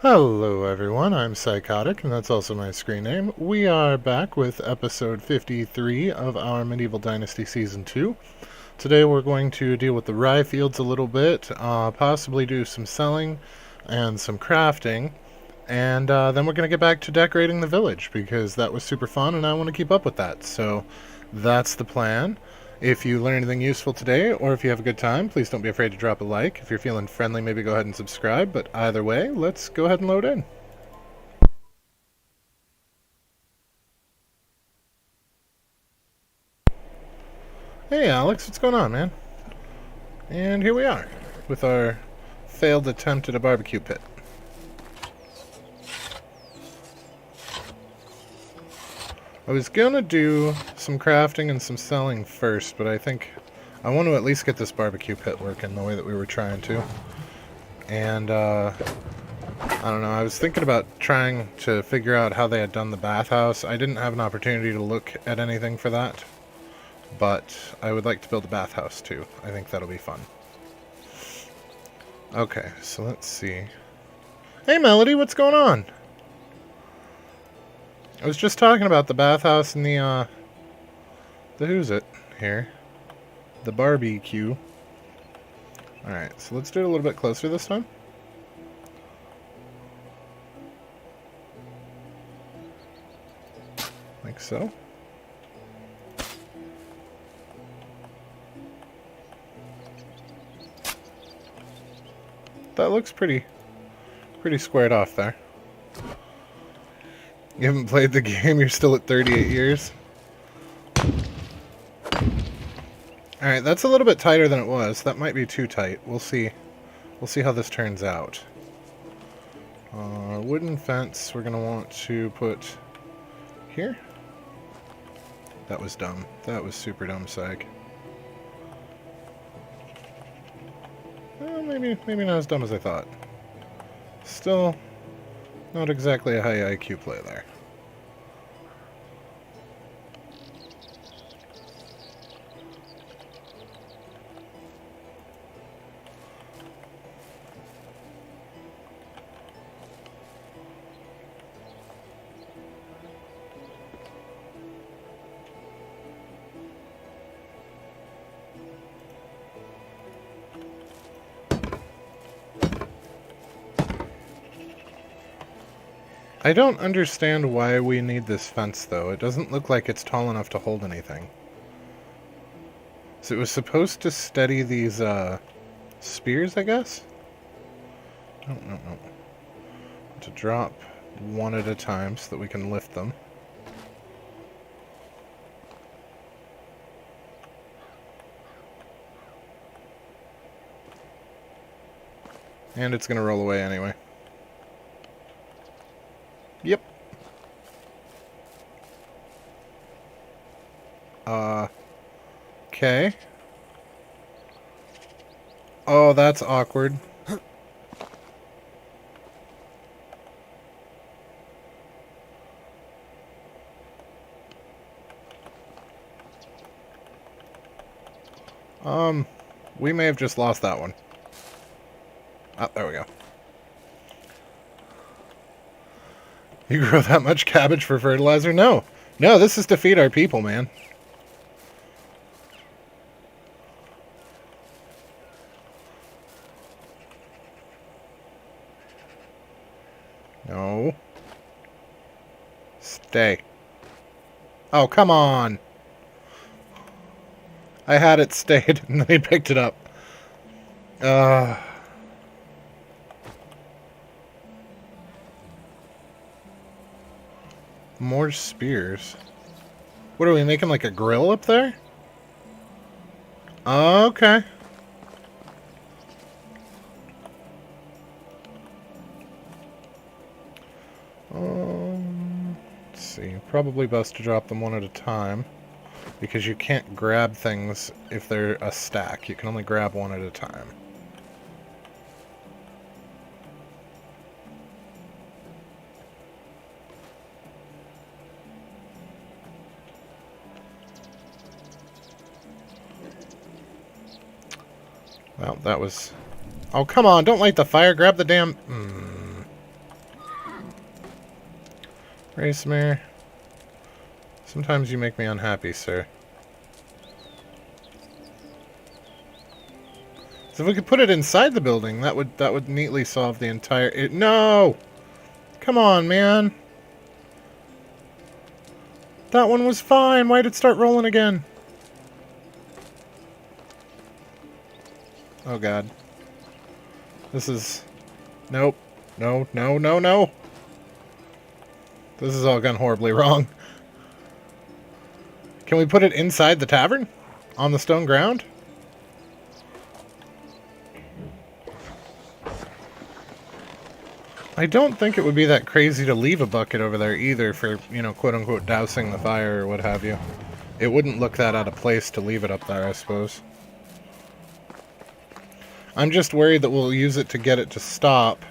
Hello everyone, I'm Psychotic, and that's also my screen name. We are back with episode 53 of our Medieval Dynasty Season 2. Today we're going to deal with the rye fields a little bit, possibly do some selling and some crafting, and then we're going to get back to decorating the village, because that was super fun and I want to keep up with that. So that's the plan. If you learn anything useful today, or if you have a good time, please don't be afraid to drop a like. If you're feeling friendly, maybe go ahead and subscribe. But either way, let's go ahead and load in. Hey Alex, what's going on, man? And here we are, with our failed attempt at a barbecue pit. I was gonna do some crafting and some selling first, but I think I want to at least get this barbecue pit working the way that we were trying to. And, I don't know, I was thinking about trying to figure out how they had done the bathhouse. I didn't have an opportunity to look at anything for that, but I would like to build a bathhouse too. I think that'll be fun. Okay, so let's see. Hey Melody, what's going on? I was just talking about the bathhouse and the who's it here? The barbecue. Alright, so let's do it a little bit closer this time. Like so. That looks pretty squared off there. You haven't played the game, you're still at 38 years. Alright, that's a little bit tighter than it was. That might be too tight. We'll see. We'll see how this turns out. Wooden fence we're going to want to put here. That was dumb. That was super dumb, Psych. Well, maybe not as dumb as I thought. Still not exactly a high IQ play there. I don't understand why we need this fence, though. It doesn't look like it's tall enough to hold anything. So it was supposed to steady these, spears, I guess? No. To drop one at a time so that we can lift them. And it's gonna roll away anyway. Yep. Okay. Oh, that's awkward. We may have just lost that one. Oh, there we go. You grow that much cabbage for fertilizer? No. No, this is to feed our people, man. No. Stay. Oh, come on. I had it stayed, and then he picked it up. More spears. What are we making, like a grill up there? Okay. Let's see. Probably best to drop them one at a time, because you can't grab things if they're a stack. You can only grab one at a time. Well, that was... Oh, come on, don't light the fire, grab the damn... Racemare. Sometimes you make me unhappy, sir. So if we could put it inside the building, that would neatly solve the entire... No! Come on, man. That one was fine. Why did it start rolling again? Oh, God. This is... Nope. No, no, no, no. This has all gone horribly wrong. Can we put it inside the tavern? On the stone ground? I don't think it would be that crazy to leave a bucket over there either for, you know, quote-unquote dousing the fire or what have you. It wouldn't look that out of place to leave it up there, I suppose. I'm just worried that we'll use it to get it to stop.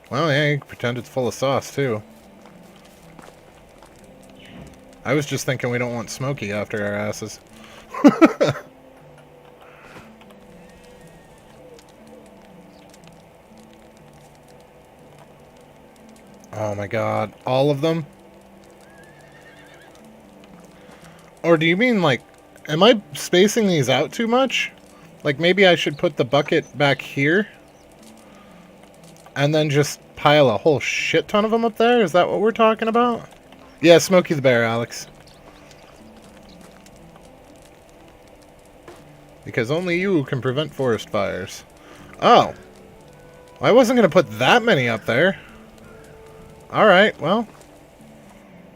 Well, yeah, you can pretend it's full of sauce, too. I was just thinking we don't want Smokey after our asses. Oh my god. All of them? Or do you mean, like, am I spacing these out too much? Like, maybe I should put the bucket back here? And then just pile a whole shit ton of them up there? Is that what we're talking about? Yeah, Smokey the Bear, Alex. Because only you can prevent forest fires. Oh. I wasn't going to put that many up there. Alright, well.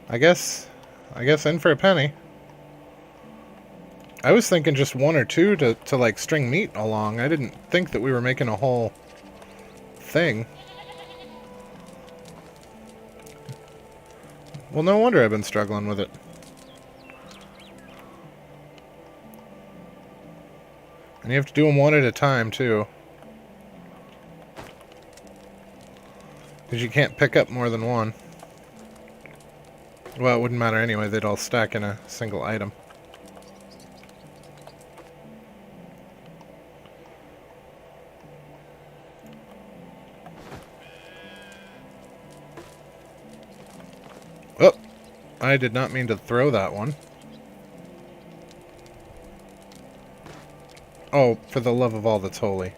I guess in for a penny. I was thinking just one or two to like string meat along. I didn't think that we were making a whole thing. Well, no wonder I've been struggling with it. And you have to do them one at a time, too. Because you can't pick up more than one. Well, it wouldn't matter anyway. They'd all stack in a single item. Oh! I did not mean to throw that one. Oh, for the love of all that's holy.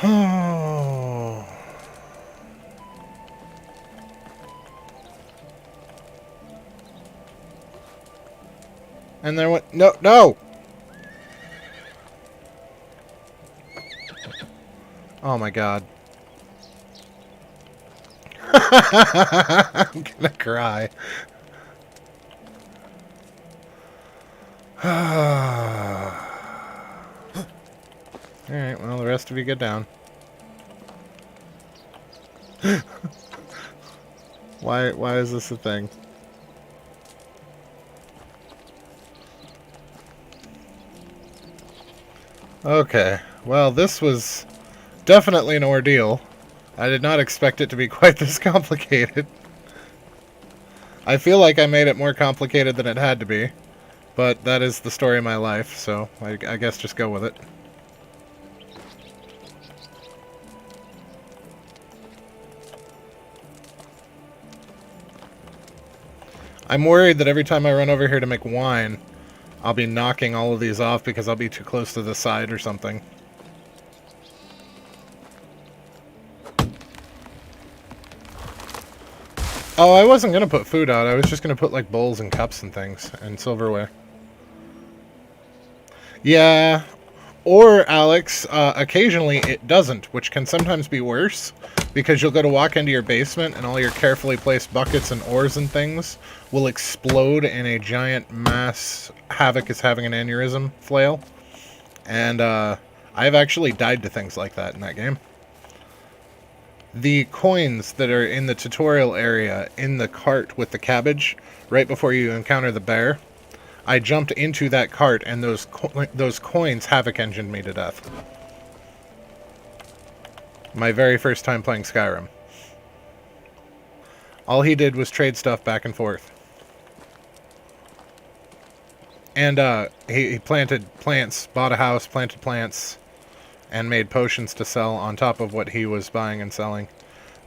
Oh. And there went... No, no! Oh my god. I'm gonna cry. Alright, well, the rest of you get down. Why is this a thing? Okay, well, this was definitely an ordeal. I did not expect it to be quite this complicated. I feel like I made it more complicated than it had to be. But that is the story of my life, so I guess just go with it. I'm worried that every time I run over here to make wine, I'll be knocking all of these off because I'll be too close to the side or something. Oh, I wasn't going to put food out. I was just going to put, like, bowls and cups and things, and silverware. Yeah. Or, Alex, occasionally it doesn't, which can sometimes be worse, because you'll go to walk into your basement and all your carefully placed buckets and oars and things will explode in a giant mass Havoc is having an aneurysm flail. And, I've actually died to things like that in that game. The coins that are in the tutorial area in the cart with the cabbage, right before you encounter the bear, I jumped into that cart and those coins Havoc engined me to death. My very first time playing Skyrim. All he did was trade stuff back and forth. And he planted plants, bought a house, planted plants, and made potions to sell on top of what he was buying and selling.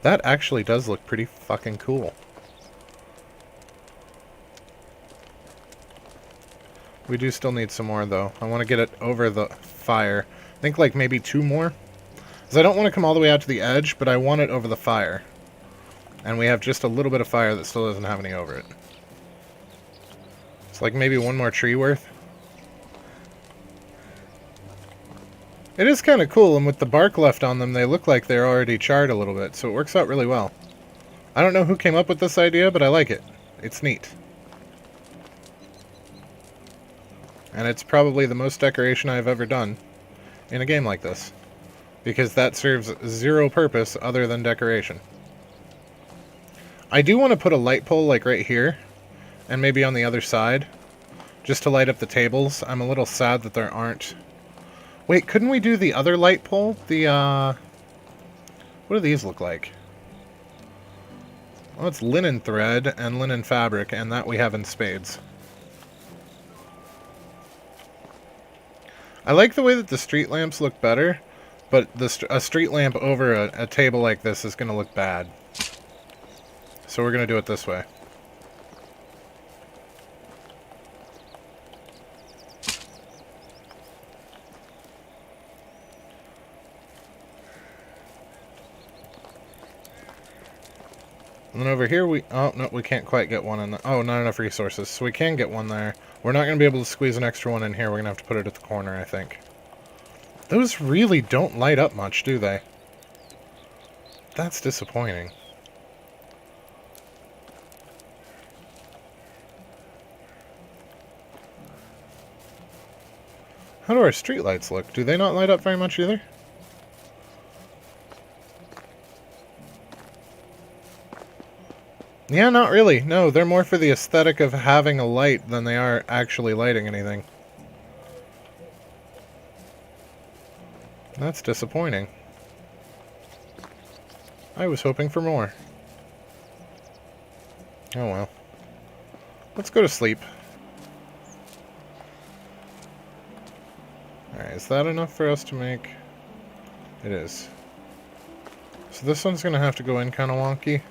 That actually does look pretty fucking cool. We do still need some more, though. I want to get it over the fire. I think, like, maybe 2 more. Because I don't want to come all the way out to the edge, but I want it over the fire. And we have just a little bit of fire that still doesn't have any over it. It's like maybe 1 more tree worth. It is kind of cool, and with the bark left on them, they look like they're already charred a little bit, so it works out really well. I don't know who came up with this idea, but I like it. It's neat. And it's probably the most decoration I've ever done in a game like this. Because that serves 0 purpose other than decoration. I do want to put a light pole like right here, and maybe on the other side, just to light up the tables. I'm a little sad that there aren't... Wait, couldn't we do the other light pole? The, what do these look like? Well, it's linen thread and linen fabric, and that we have in spades. I like the way that the street lamps look better, but a street lamp over a table like this is going to look bad. So we're going to do it this way. And then over here we... Oh, no, we can't quite get one in the... Oh, not enough resources. So we can get one there. We're not going to be able to squeeze an extra one in here. We're going to have to put it at the corner, I think. Those really don't light up much, do they? That's disappointing. How do our streetlights look? Do they not light up very much either? Yeah, not really. No, they're more for the aesthetic of having a light than they are actually lighting anything. That's disappointing. I was hoping for more. Oh well. Let's go to sleep. Alright, is that enough for us to make? It is. So this one's going to have to go in kind of wonky.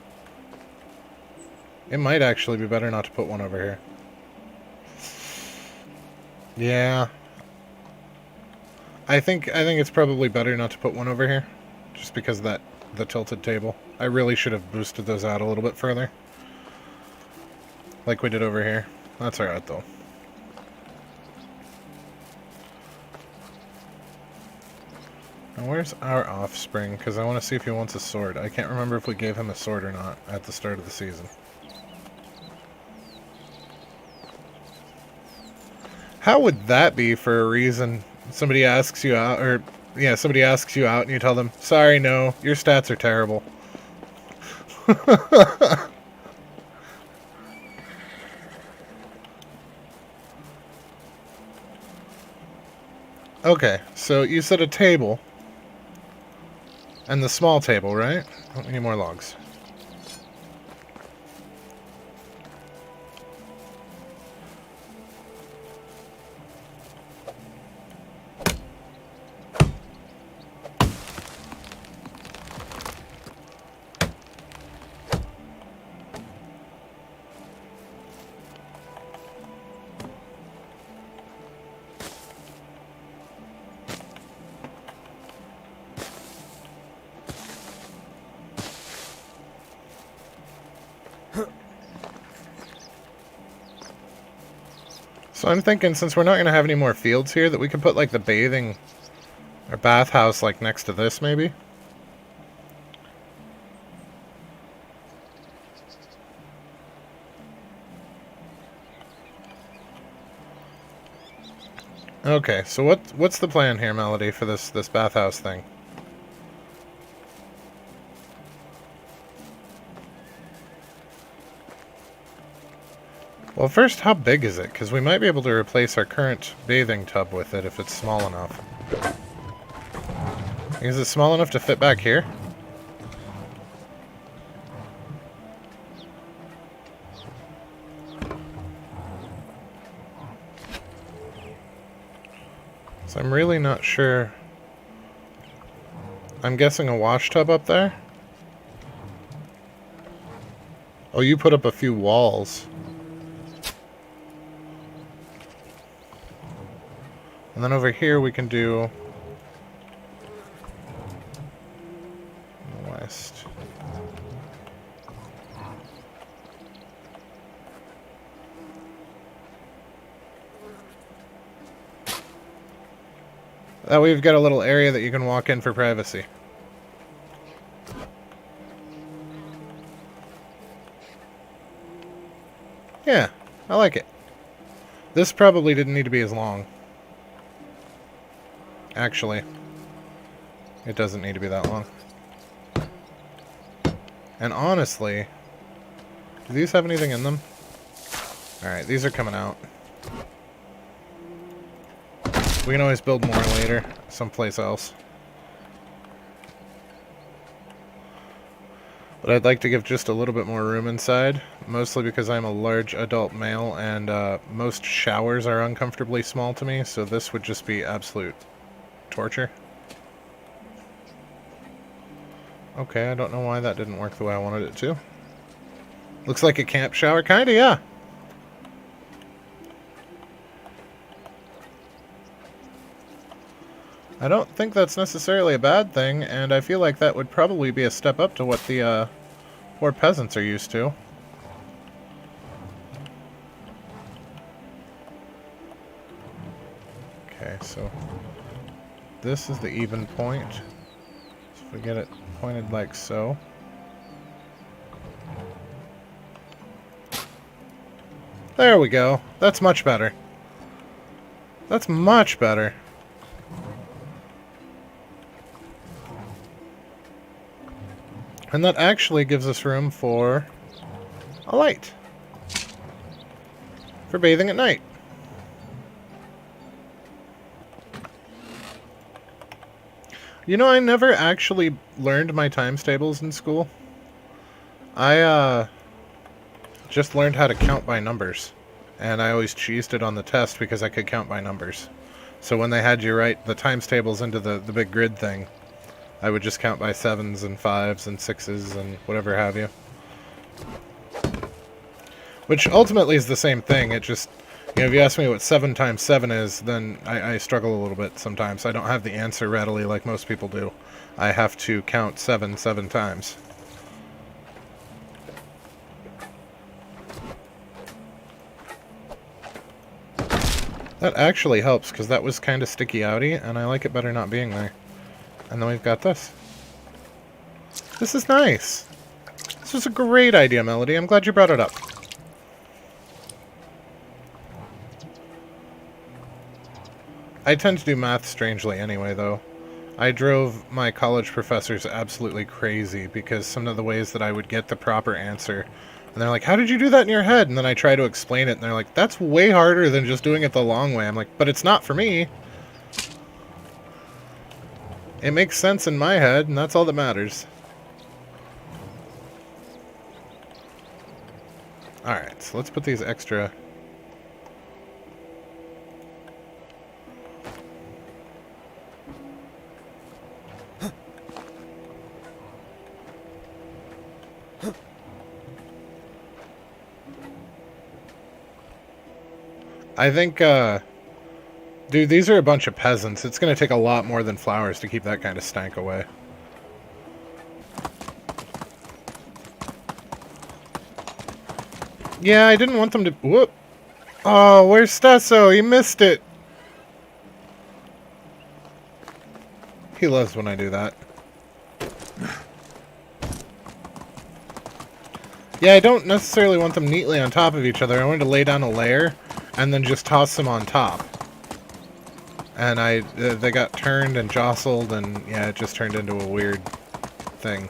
It might actually be better not to put one over here. Yeah. I think it's probably better not to put one over here. Just because of the tilted table. I really should have boosted those out a little bit further. Like we did over here. That's alright though. Now where's our offspring? Because I want to see if he wants a sword. I can't remember if we gave him a sword or not at the start of the season. How would that be for a reason? Somebody asks you out, or yeah, somebody asks you out and you tell them, sorry, no, your stats are terrible. Okay, so you said a table. And the small table, right? Oh, we need more logs. So I'm thinking, since we're not going to have any more fields here, that we could put, like, the bathing or bathhouse, like, next to this, maybe? Okay, so what's the plan here, Melody, for this bathhouse thing? Well, first, how big is it? Because we might be able to replace our current bathing tub with it if it's small enough. Is it small enough to fit back here? So I'm really not sure. I'm guessing a wash tub up there? Oh, you put up a few walls. And then over here we can do west. That way we've got a little area that you can walk in for privacy. Yeah, I like it. This probably didn't need to be as long. Actually, it doesn't need to be that long. And honestly, do these have anything in them? Alright, these are coming out. We can always build more later, someplace else. But I'd like to give just a little bit more room inside, mostly because I'm a large adult male and most showers are uncomfortably small to me, so this would just be absolute torture. Okay, I don't know why that didn't work the way I wanted it to. Looks like a camp shower, kinda, yeah. I don't think that's necessarily a bad thing, and I feel like that would probably be a step up to what the poor peasants are used to. Okay, so this is the even point. So if we get it pointed like so. There we go. That's much better. That's much better. And that actually gives us room for a light. For bathing at night. You know, I never actually learned my times tables in school. I just learned how to count by numbers. And I always cheesed it on the test because I could count by numbers. So when they had you write the times tables into the big grid thing, I would just count by 7s and 5s and 6s and whatever have you. Which ultimately is the same thing. It just, you know, if you ask me what 7 times 7 is, then I struggle a little bit sometimes. I don't have the answer readily like most people do. I have to count 7 times. That actually helps, because that was kind of sticky-outy, and I like it better not being there. And then we've got this. This is nice. This was a great idea, Melody. I'm glad you brought it up. I tend to do math strangely anyway, though. I drove my college professors absolutely crazy because some of the ways that I would get the proper answer, and they're like, how did you do that in your head? And then I try to explain it, and they're like, that's way harder than just doing it the long way. I'm like, but it's not for me. It makes sense in my head, and that's all that matters. Alright, so let's put these extra... I think, dude, these are a bunch of peasants. It's going to take a lot more than flowers to keep that kind of stank away. Yeah, I didn't want them to... Whoop! Oh, where's Stesso? He missed it! He loves when I do that. Yeah, I don't necessarily want them neatly on top of each other. I wanted to lay down a layer and then just toss them on top. And they got turned and jostled, and yeah, it just turned into a weird thing.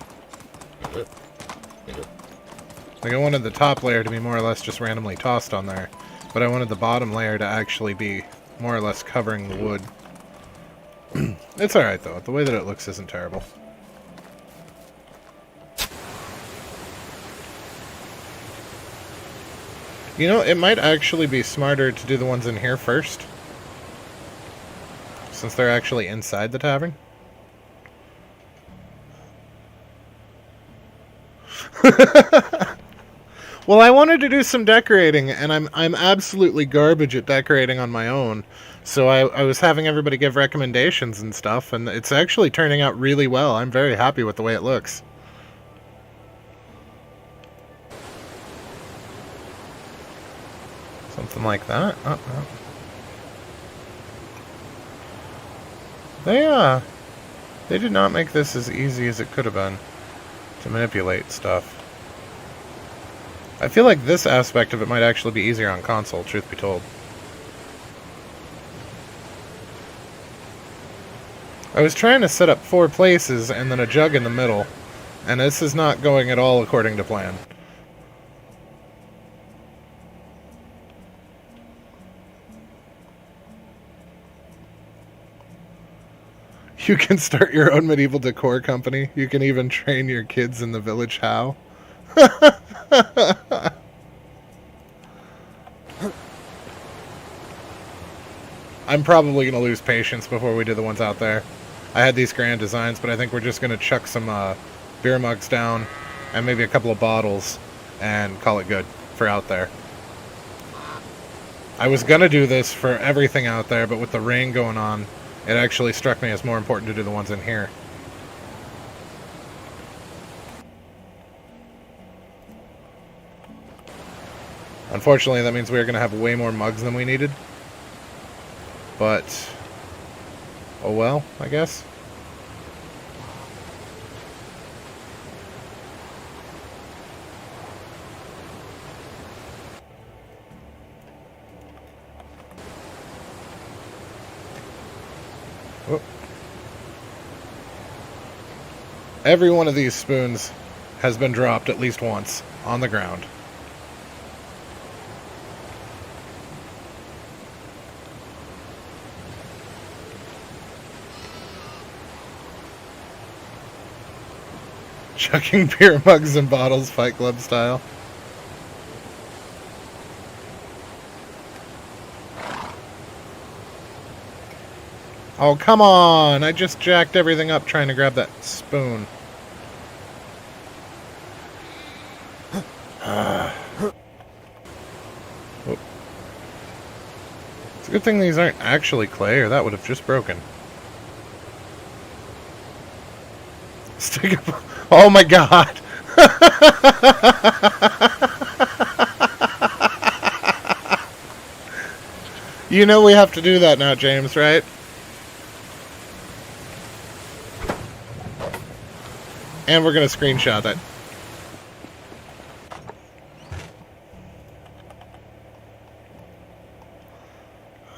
Like, I wanted the top layer to be more or less just randomly tossed on there, but I wanted the bottom layer to actually be more or less covering the wood. It's alright, though. The way that it looks isn't terrible. You know, it might actually be smarter to do the ones in here first, since they're actually inside the tavern. Well, I wanted to do some decorating, and I'm absolutely garbage at decorating on my own. So I was having everybody give recommendations and stuff, and it's actually turning out really well. I'm very happy with the way it looks. Something like that. They did not make this as easy as it could have been to manipulate stuff. I feel like this aspect of it might actually be easier on console, truth be told. I was trying to set up 4 places and then a jug in the middle, and this is not going at all according to plan. You can start your own medieval decor company. You can even train your kids in the village how. I'm probably going to lose patience before we do the ones out there. I had these grand designs, but I think we're just going to chuck some beer mugs down and maybe a couple of bottles and call it good for out there. I was going to do this for everything out there, but with the rain going on, it actually struck me as more important to do the ones in here. Unfortunately, that means we're going to have way more mugs than we needed. But, oh well, I guess. Whoop. Every one of these spoons has been dropped at least once on the ground. Chucking beer mugs and bottles, Fight Club style. Oh, come on! I just jacked everything up trying to grab that spoon. It's a good thing these aren't actually clay, or that would have just broken. Stick up. Oh my god! You know we have to do that now, James, right? And we're going to screenshot it.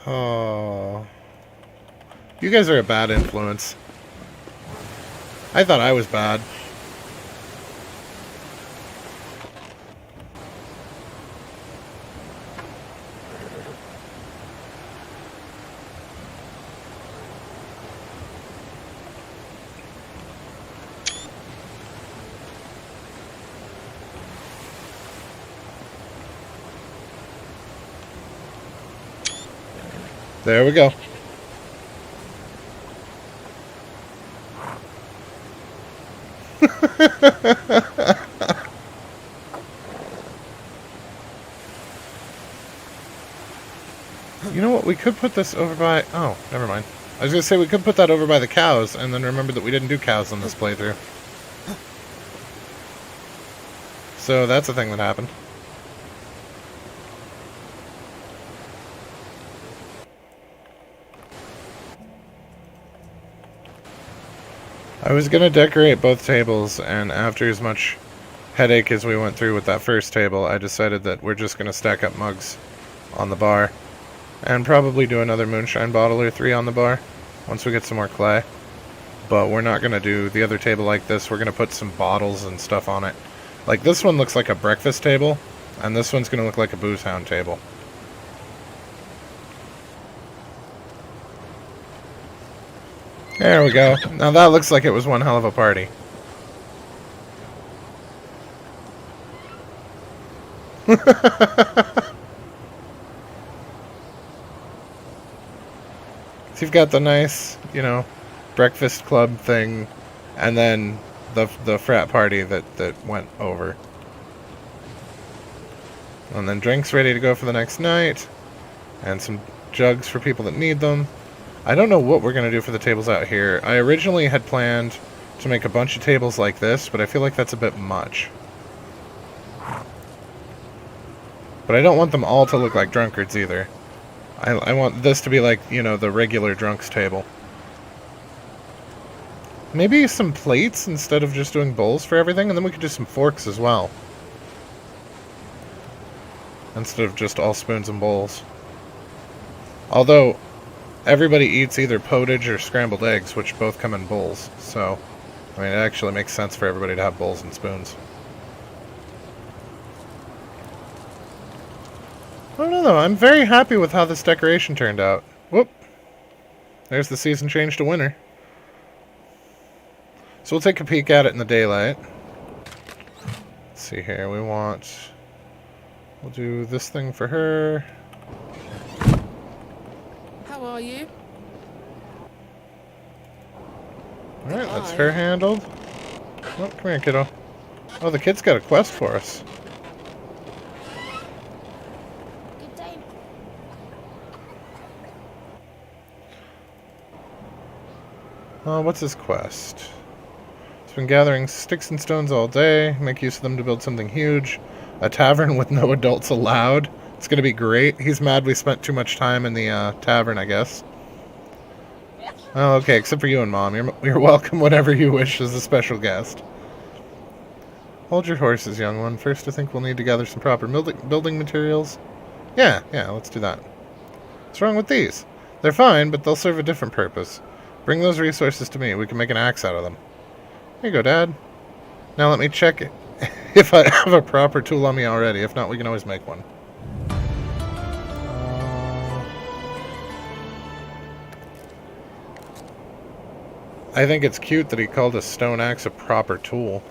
Oh. You guys are a bad influence. I thought I was bad. There we go. You know what? We could put this over by... Oh, never mind. I was going to say we could put that over by the cows, and then remember that we didn't do cows on this playthrough. So that's a thing that happened. I was going to decorate both tables, and after as much headache as we went through with that first table, I decided that we're just going to stack up mugs on the bar. And probably do another moonshine bottle or 3 on the bar once we get some more clay. But we're not going to do the other table like this. We're going to put some bottles and stuff on it. Like this one looks like a breakfast table, and this one's going to look like a booze hound table. There we go. Now that looks like it was one hell of a party. So you've got the nice, you know, breakfast club thing, and then the frat party that went over. And then drinks ready to go for the next night. And some jugs for people that need them. I don't know what we're going to do for the tables out here. I originally had planned to make a bunch of tables like this, but I feel like that's a bit much. But I don't want them all to look like drunkards either. I want this to be like, you know, the regular drunks table. Maybe some plates instead of just doing bowls for everything, and then we could do some forks as well. Instead of just all spoons and bowls. Although, everybody eats either potage or scrambled eggs, which both come in bowls. So, I mean, it actually makes sense for everybody to have bowls and spoons. I don't know, though. I'm very happy with how this decoration turned out. Whoop. There's the season change to winter. So we'll take a peek at it in the daylight. Let's see here. We'll do this thing for her. How are you? Alright, that's her handled. Oh, come here, kiddo. Oh, the kid's got a quest for us. Good day. What's his quest? It's been gathering sticks and stones all day. Make use of them to build something huge. A tavern with no adults allowed. It's gonna be great. He's mad we spent too much time in the tavern, I guess. Oh, okay, except for you and Mom. You're welcome whenever you wish as a special guest. Hold your horses, young one. First, I think we'll need to gather some proper building materials. Yeah, let's do that. What's wrong with these? They're fine, but they'll serve a different purpose. Bring those resources to me. We can make an axe out of them. Here you go, Dad. Now let me check if I have a proper tool on me already. If not, we can always make one. I think it's cute that he called a stone axe a proper tool.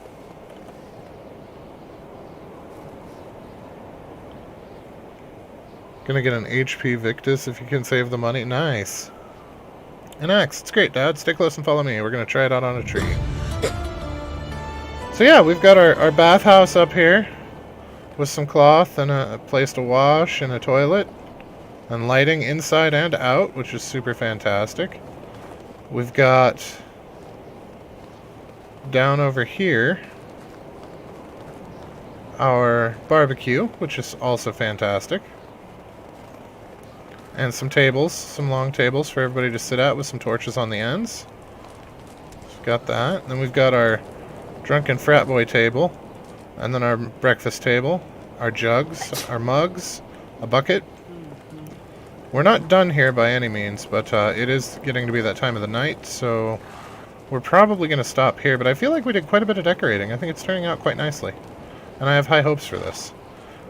Gonna get an HP Victus if you can save the money. Nice. An axe. It's great, Dad. Stay close and follow me. We're gonna try it out on a tree. So yeah, we've got our bathhouse up here with some cloth and a place to wash and a toilet and lighting inside and out, which is super fantastic. We've got down over here our barbecue, which is also fantastic. And some tables, some long tables for everybody to sit at with some torches on the ends. We've got that. And then we've got our drunken frat boy table. And then our breakfast table. Our jugs, our mugs, a bucket. We're not done here by any means, but it is getting to be that time of the night, so we're probably going to stop here. But I feel like we did quite a bit of decorating. I think it's turning out quite nicely. And I have high hopes for this.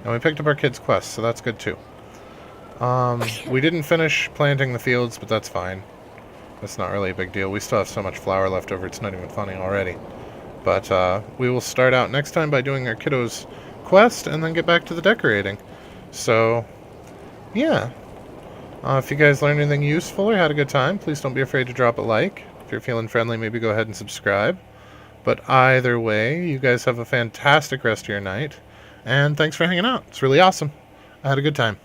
And we picked up our kids' quest, so that's good too. We didn't finish planting the fields, but that's fine. That's not really a big deal. We still have so much flour left over, it's not even funny already. But we will start out next time by doing our kiddos' quest and then get back to the decorating. So, yeah. If you guys learned anything useful or had a good time, please don't be afraid to drop a like. If you're feeling friendly, maybe go ahead and subscribe. But either way, you guys have a fantastic rest of your night. And thanks for hanging out. It's really awesome. I had a good time.